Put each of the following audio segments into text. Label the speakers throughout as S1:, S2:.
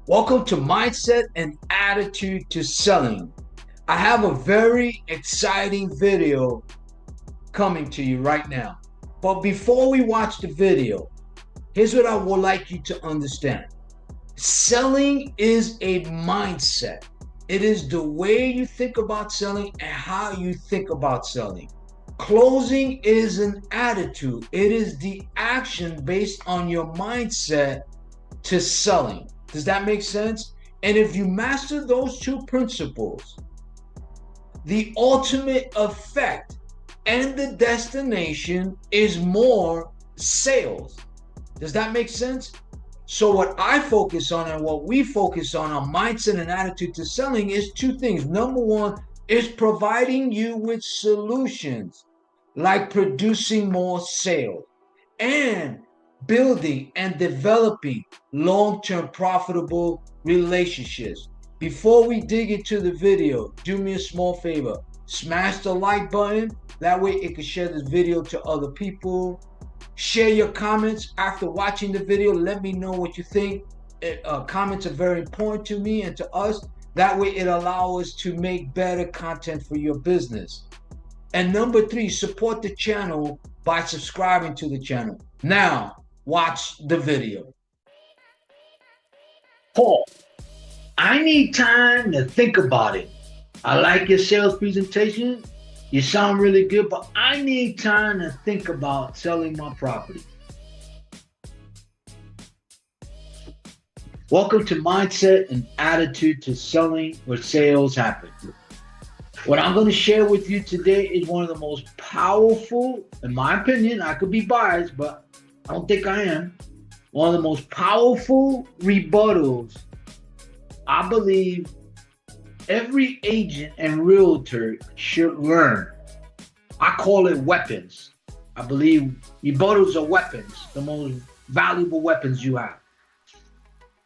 S1: Welcome to Mindset and Attitude to Selling. I have a very exciting video coming to you right now. But before we watch the video, here's what I would like you to understand. Selling is a mindset. It is the way you think about selling and how you think about selling. Closing is an attitude. It is the action based on your mindset to selling. Does that make sense? And if you master those two principles, the ultimate effect and the destination is more sales. Does that make sense? So what I focus on and what we focus on mindset and attitude to selling is two things. Number one is providing you with solutions like producing more sales and building and developing long-term profitable relationships. Before we dig into the video, do me a small favor. Smash the like button. That way it can share this video to other people. Share your comments after watching the video. Let me know what you think. Comments are very important to me and to us. That way it allows us to make better content for your business. And number three, support the channel by subscribing to the channel. Now, watch the video. Paul, I need time to think about it. I like your sales presentation. You sound really good, but I need time to think about selling my property. Welcome to Mindset and Attitude to Selling, where sales happen. What I'm going to share with you today is one of the most powerful, in my opinion, I could be biased, but I don't think I am, one of the most powerful rebuttals I believe every agent and realtor should learn. I call it weapons. I believe rebuttals are weapons, the most valuable weapons you have.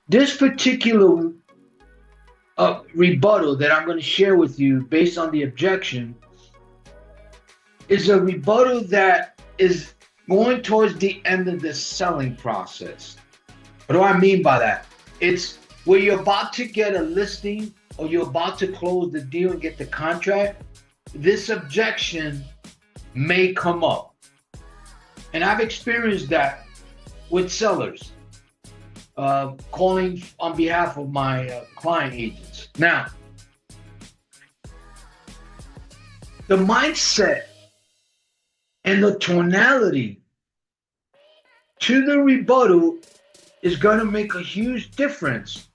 S1: This particular rebuttal that I'm going to share with you based on the objection is a rebuttal that is going towards the end of the selling process. What do I mean by that? It's where you're about to get a listing or you're about to close the deal and get the contract. This objection may come up. And I've experienced that with sellers calling on behalf of my client agents. Now, the mindset and the tonality to the rebuttal is going to make a huge difference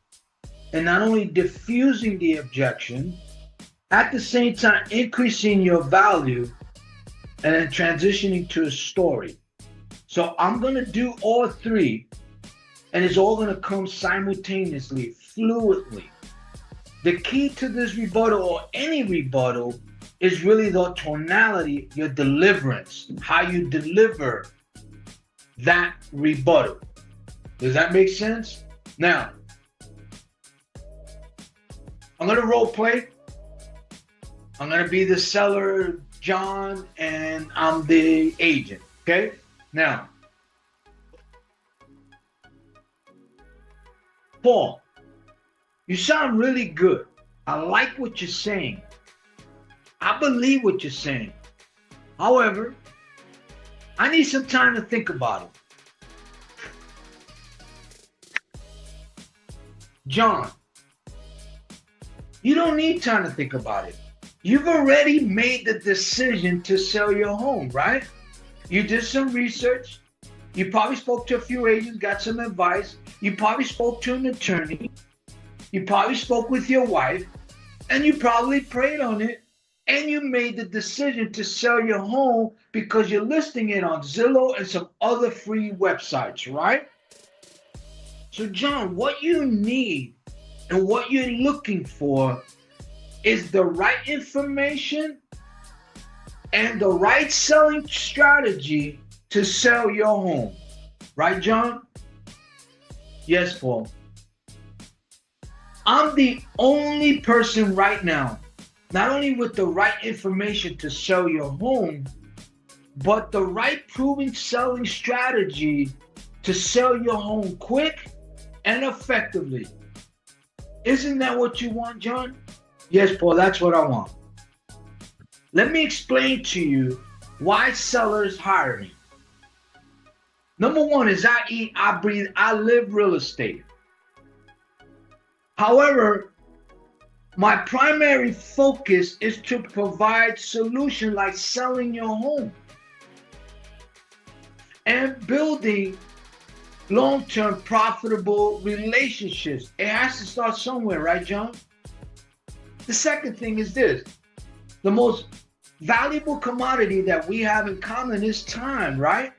S1: in not only diffusing the objection, at the same time increasing your value and then transitioning to a story. So I'm going to do all three, and it's all going to come simultaneously, fluidly. The key to this rebuttal or any rebuttal is really the tonality, your deliverance, how you deliver that rebuttal. Does that make sense? Now, I'm going to role play. I'm going to be the seller, John, and I'm the agent, okay? Now, Paul, you sound really good. I like what you're saying. I believe what you're saying. However, I need some time to think about it. John, you don't need time to think about it. You've already made the decision to sell your home, right? You did some research. You probably spoke to a few agents, got some advice. You probably spoke to an attorney. You probably spoke with your wife, and you probably prayed on it, and you made the decision to sell your home because you're listing it on Zillow and some other free websites, right? So, John, what you need and what you're looking for is the right information and the right selling strategy to sell your home. Right, John? Yes, Paul. I'm the only person right now, not only with the right information to sell your home, but the right proven selling strategy to sell your home quick and effectively. Isn't that what you want, John? Yes, Paul, that's what I want. Let me explain to you why sellers hire me. Number one is I eat, I breathe, I live real estate. However, my primary focus is to provide solutions like selling your home and building long-term profitable relationships. It has to start somewhere, right, John? The second thing is this. The most valuable commodity that we have in common is time, right?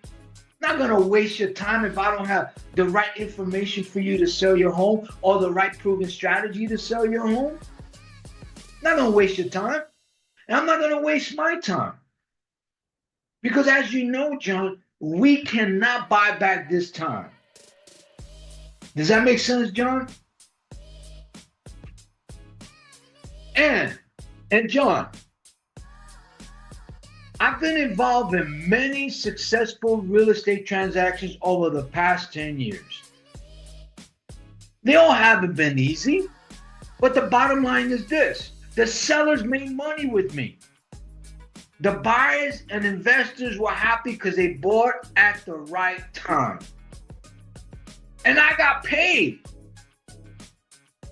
S1: Not going to waste your time if I don't have the right information for you to sell your home or the right proven strategy to sell your home. Not going to waste your time. And I'm not going to waste my time. Because as you know, John, we cannot buy back this time. Does that make sense, John? And John, I've been involved in many successful real estate transactions over the past 10 years. They all haven't been easy, but the bottom line is this. The sellers made money with me. The buyers and investors were happy because they bought at the right time. And I got paid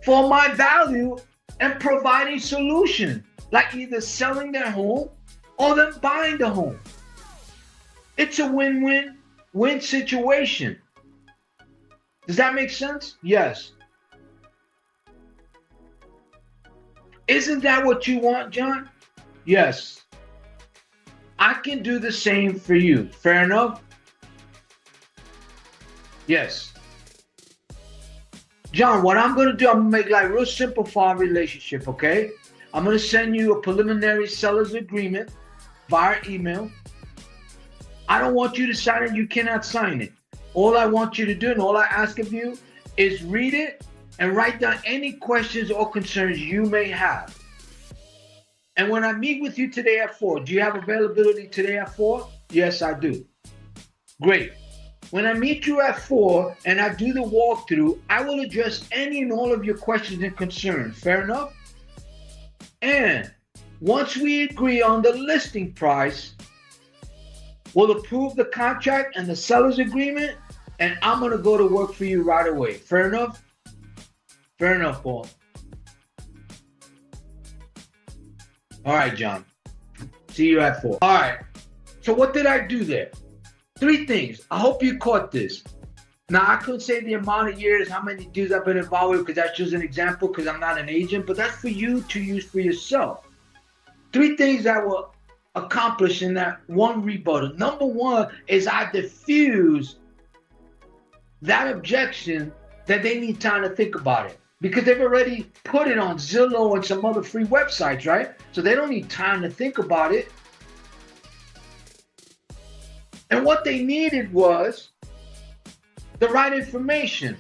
S1: for my value and providing solutions, like either selling their home or them buying the home. It's a win-win-win situation. Does that make sense? Yes. Isn't that what you want, John? Yes. I can do the same for you. Fair enough? Yes. John, what I'm going to do, I'm going to make life real simple for our relationship, okay? I'm going to send you a preliminary seller's agreement via email. I don't want you to sign it. You cannot sign it. All I want you to do and all I ask of you is read it and write down any questions or concerns you may have. And when I meet with you today at 4, do you have availability today at 4? Yes, I do. Great. When I meet you at 4 and I do the walkthrough, I will address any and all of your questions and concerns. Fair enough? And once we agree on the listing price, we'll approve the contract and the seller's agreement, and I'm going to go to work for you right away. Fair enough? Fair enough, Paul. All right, John. See you at 4. All right. So what did I do there? 3 things. I hope you caught this. Now, I couldn't say the amount of years, how many deals I've been involved with, because that's just an example, because I'm not an agent, but that's for you to use for yourself. 3 things that were accomplished in that one rebuttal. Number 1 is I diffuse that objection that they need time to think about it, because they've already put it on Zillow and some other free websites, right? So they don't need time to think about it. And what they needed was the right information.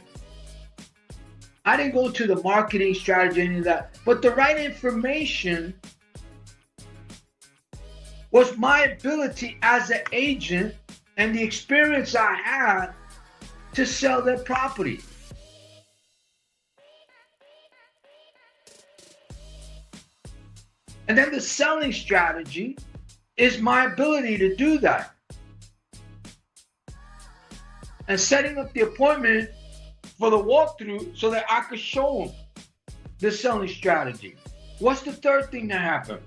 S1: I didn't go to the marketing strategy, any of that, but the right information was my ability as an agent and the experience I had to sell their property. And then the selling strategy is my ability to do that. And setting up the appointment for the walkthrough so that I could show them the selling strategy. What's the third thing that happened?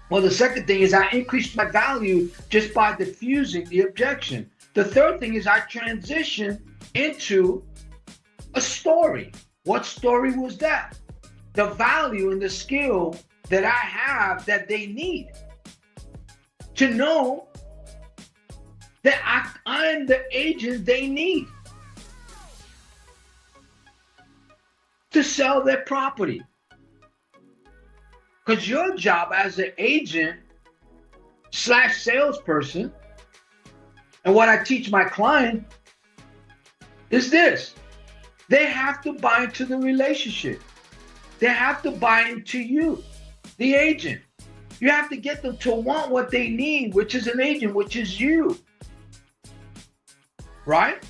S1: Well, the second thing is I increased my value just by diffusing the objection. The third thing is I transitioned into a story. What story was that? The value and the skill that I have that they need to know that I'm the agent they need to sell their property. Because your job as an agent / salesperson, and what I teach my client is this: they have to buy into the relationship. They have to buy into you, the agent. You have to get them to want what they need, which is an agent, which is you. Right?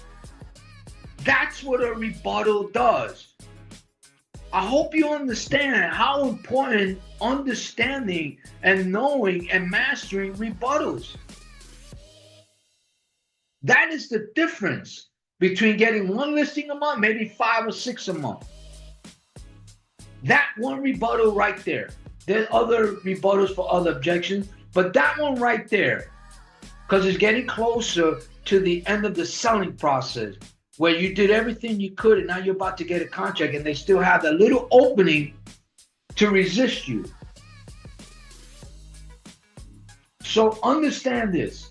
S1: That's what a rebuttal does. I hope you understand how important understanding and knowing and mastering rebuttals. That is the difference between getting one listing a month, maybe 5 or 6 a month. That one rebuttal right there. There's other rebuttals for other objections, but that one right there, because it's getting closer to the end of the selling process, where you did everything you could and now you're about to get a contract and they still have that little opening to resist you. So understand this.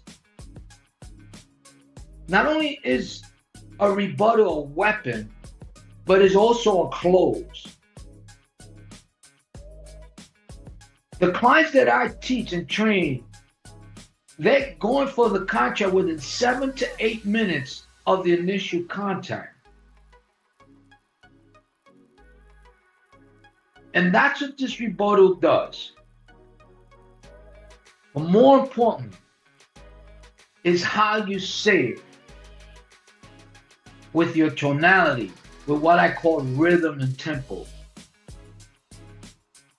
S1: Not only is a rebuttal a weapon, but it's also a close. The clients that I teach and train, they're going for the contract within 7 to 8 minutes of the initial contact. And that's what this rebuttal does. But more important is how you say it, with your tonality, with what I call rhythm and tempo.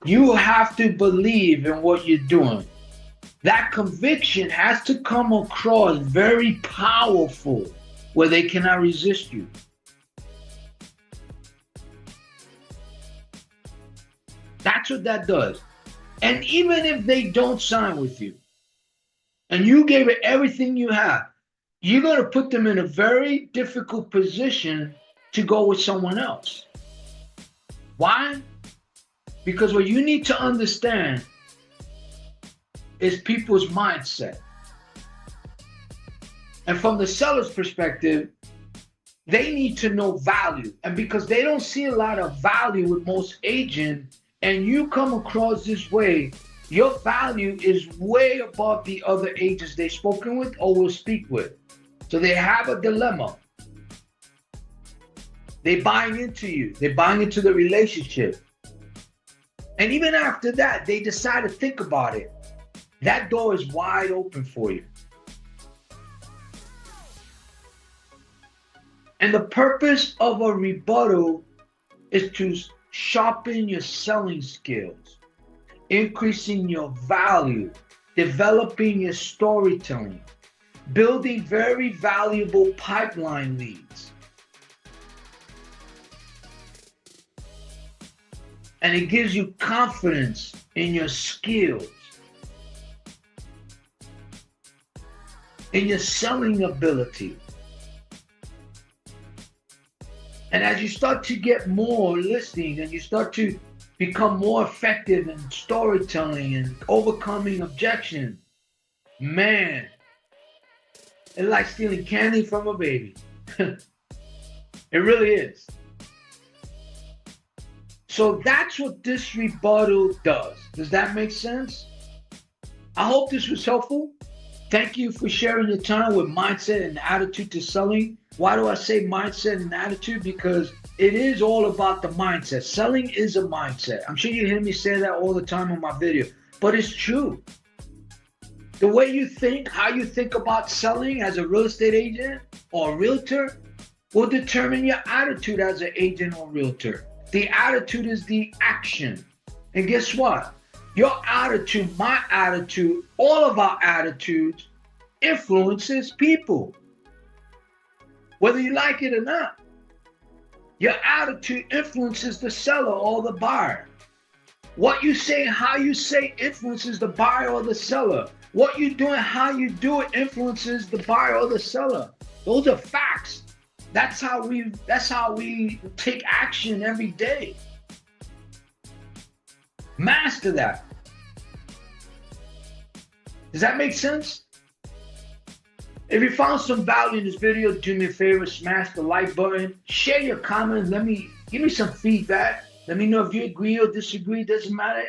S1: You have to believe in what you're doing. That conviction has to come across very powerful, where they cannot resist you. That's what that does. And even if they don't sign with you, and you gave it everything you have, you're going to put them in a very difficult position to go with someone else. Why? Because what you need to understand is people's mindset. And from the seller's perspective, they need to know value. And because they don't see a lot of value with most agents, and you come across this way, your value is way above the other agents they've spoken with or will speak with. So they have a dilemma. They're buying into you. They're buying into the relationship. And even after that, they decide to think about it. That door is wide open for you. And the purpose of a rebuttal is to sharpen your selling skills, increasing your value, developing your storytelling, building very valuable pipeline leads. And it gives you confidence in your skills, in your selling ability. And as you start to get more listings and you start to become more effective in storytelling and overcoming objections, man, it's like stealing candy from a baby. It really is. So that's what this rebuttal does. Does that make sense? I hope this was helpful. Thank you for sharing your time with mindset and attitude to selling. Why do I say mindset and attitude? Because it is all about the mindset. Selling is a mindset. I'm sure you hear me say that all the time on my video, but it's true. The way you think, how you think about selling as a real estate agent or a realtor will determine your attitude as an agent or realtor. The attitude is the action. And guess what? Your attitude, my attitude, all of our attitudes influences people. Whether you like it or not. Your attitude influences the seller or the buyer. What you say, how you say influences the buyer or the seller. What you do and how you do it influences the buyer or the seller. Those are facts. That's how we take action every day. Master that. Does that make sense? If you found some value in this video, do me a favor, smash the like button, share your comments, give me some feedback. Let me know if you agree or disagree, doesn't matter.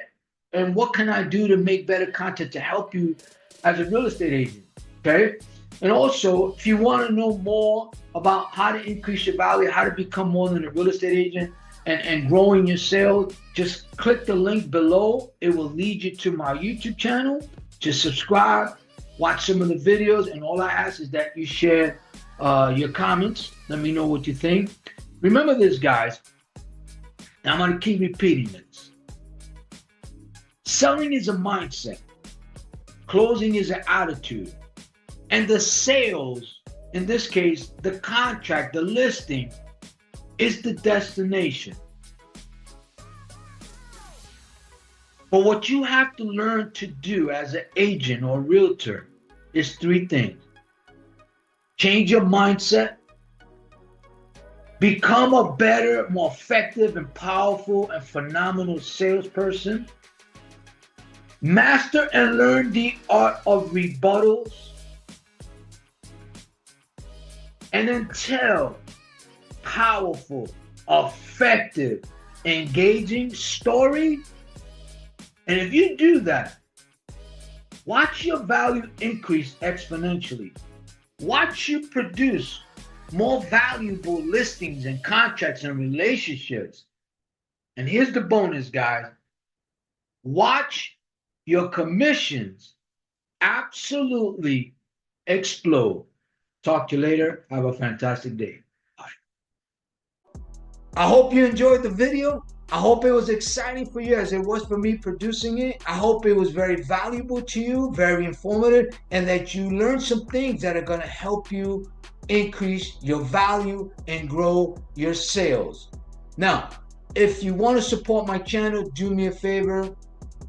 S1: And what can I do to make better content to help you as a real estate agent, okay? And also, if you want to know more about how to increase your value, how to become more than a real estate agent and growing your sales, just click the link below. It will lead you to my YouTube channel. Just subscribe, watch some of the videos, and all I ask is that you share your comments. Let me know what you think. Remember this, guys. I'm going to keep repeating this. Selling is a mindset. Closing is an attitude. And the sales, in this case, the contract, the listing, is the destination. But what you have to learn to do as an agent or realtor is three things. Change your mindset. Become a better, more effective and powerful and phenomenal salesperson. Master and learn the art of rebuttals. And then tell powerful, effective, engaging story. And if you do that, watch your value increase exponentially. Watch you produce more valuable listings and contracts and relationships. And here's the bonus, guys. Watch your commissions absolutely explode. Talk to you later. Have a fantastic day. Bye. I hope you enjoyed the video. I hope it was exciting for you as it was for me producing it. I hope it was very valuable to you, very informative, and that you learned some things that are going to help you increase your value and grow your sales. Now, if you want to support my channel, do me a favor.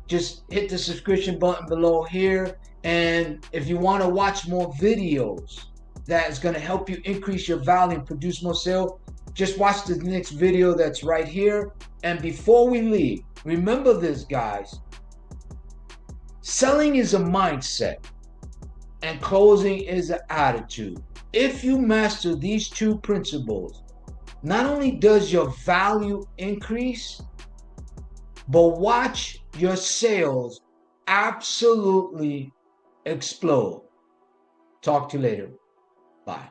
S1: Just hit the subscription button below here. And if you want to watch more videos that is going to help you increase your value and produce more sales, just watch the next video that's right here. And before we leave, remember this, guys. Selling is a mindset and closing is an attitude. If you master these two principles, not only does your value increase, but watch your sales absolutely explode. Talk to you later. Bye.